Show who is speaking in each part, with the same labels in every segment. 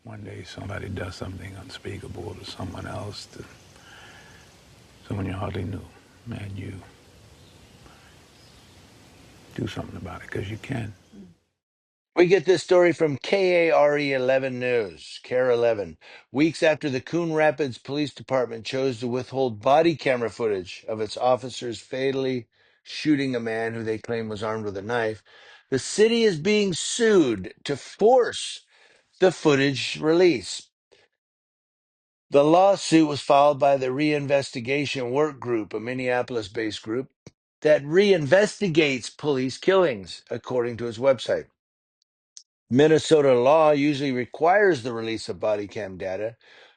Speaker 1: one day somebody does something unspeakable to someone else, to someone you hardly knew, and you do something about it because you can.
Speaker 2: We get this story from KARE 11 News, KARE 11. Weeks after the Coon Rapids Police Department chose to withhold body camera footage of its officers fatally shooting a man who they claim was armed with a knife, the city is being sued to force the footage release. The lawsuit was filed by the Reinvestigation Work Group, a Minneapolis based group that reinvestigates police killings, according to its website. Minnesota law usually requires the release of body cam data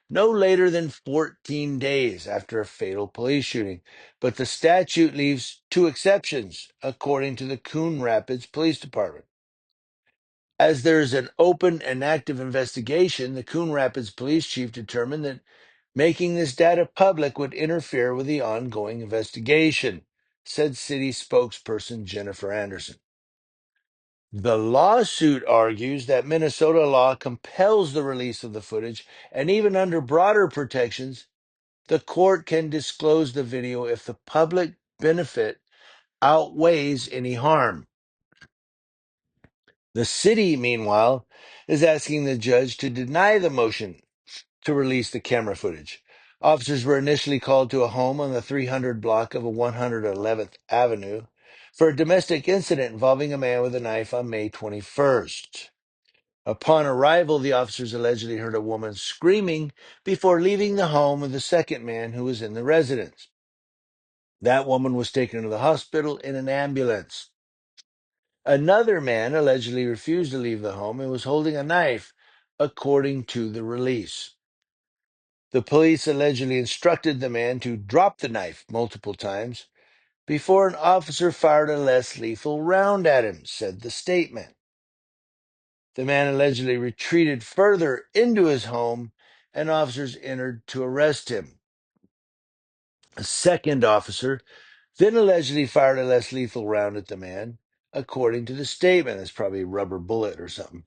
Speaker 2: no later than 14 days after a fatal police shooting, but the statute leaves two exceptions, according to the Coon Rapids Police Department. As there is an open and active investigation, the Coon Rapids police chief determined that making this data public would interfere with the ongoing investigation, said city spokesperson Jennifer Anderson. The lawsuit argues that Minnesota law compels the release of the footage, and even under broader protections, the court can disclose the video if the public benefit outweighs any harm. The city, meanwhile, is asking the judge to deny the motion to release the camera footage. Officers were initially called to a home on the 300 block of 111th Avenue for a domestic incident involving a man with a knife on May 21st. Upon arrival, the officers allegedly heard a woman screaming before leaving the home of the second man who was in the residence. That woman was taken to the hospital in an ambulance. Another man allegedly refused to leave the home and was holding a knife, according to the release. The police allegedly instructed the man to drop the knife multiple times before an officer fired a less lethal round at him, said the statement. The man allegedly retreated further into his home, and officers entered to arrest him. A second officer then allegedly fired a less lethal round at the man, according to the statement. It's probably a rubber bullet or something.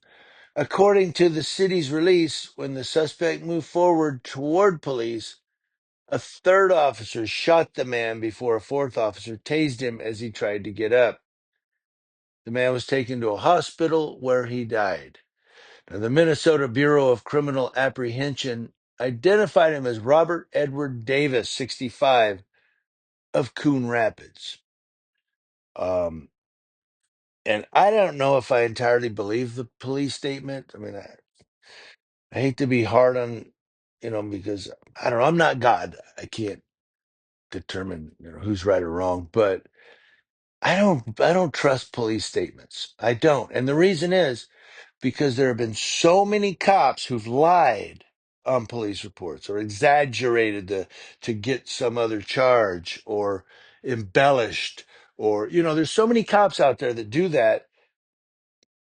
Speaker 2: According to the city's release, when the suspect moved forward toward police, a third officer shot the man before a fourth officer tased him as he tried to get up. The man was taken to a hospital where he died. Now, the Minnesota Bureau of Criminal Apprehension identified him as Robert Edward Davis, 65, of Coon Rapids. And I don't know if I entirely believe the police statement. I mean, I hate to be hard on, because I don't know. I'm not God. I can't determine, who's right or wrong. But I don't trust police statements. I don't, and the reason is because there have been so many cops who've lied on police reports or exaggerated to get some other charge or embellished or there's so many cops out there that do that.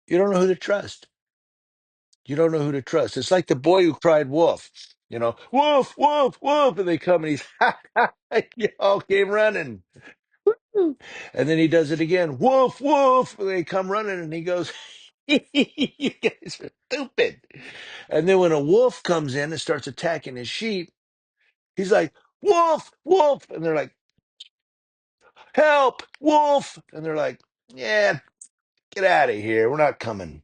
Speaker 2: You don't know who to trust. You don't know who to trust. It's like the boy who cried wolf. Wolf, wolf, wolf, and they come and you all came running. And then he does it again. Wolf, wolf. And they come running and he goes, you guys are stupid. And then when a wolf comes in and starts attacking his sheep, he's like, wolf, wolf. And they're like, help, wolf. And they're like, yeah, get out of here. We're not coming.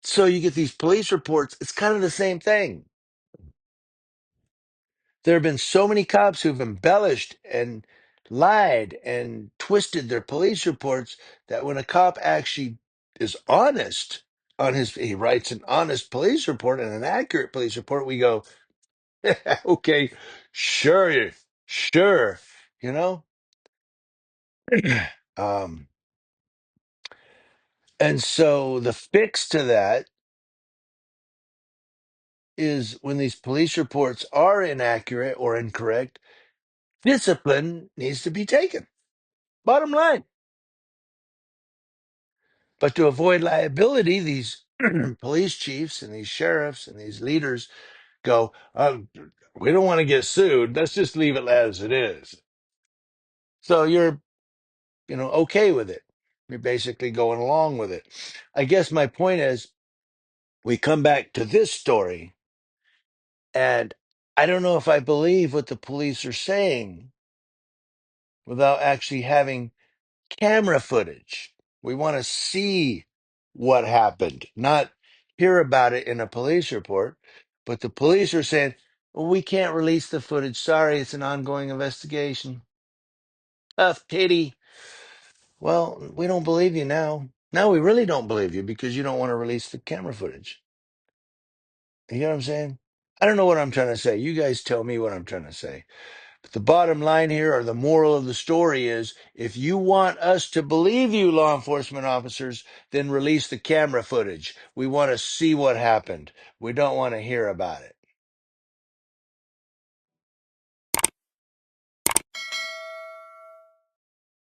Speaker 2: So you get these police reports. It's kind of the same thing. There have been so many cops who've embellished and lied and twisted their police reports that when a cop actually is honest he writes an honest police report and an accurate police report, we go, okay, sure, sure, you know? um, and so the fix to that is when these police reports are inaccurate or incorrect, discipline needs to be taken. Bottom line. But to avoid liability, these police chiefs and these sheriffs and these leaders go, we don't want to get sued. Let's just leave it as it is. So you're, okay with it. You're basically going along with it. I guess my point is We come back to this story, and I don't know if I believe what the police are saying without actually having camera footage. We want to see what happened, not hear about it in a police report. But the police are saying, well, we can't release the footage. Sorry, it's an ongoing investigation. Tough pity. Well, we don't believe you now. Now we really don't believe you because you don't want to release the camera footage. You know what I'm saying? I don't know what I'm trying to say. You guys tell me what I'm trying to say. But the bottom line here, or the moral of the story is, if you want us to believe you, law enforcement officers, then release the camera footage. We want to see what happened. We don't want to hear about it.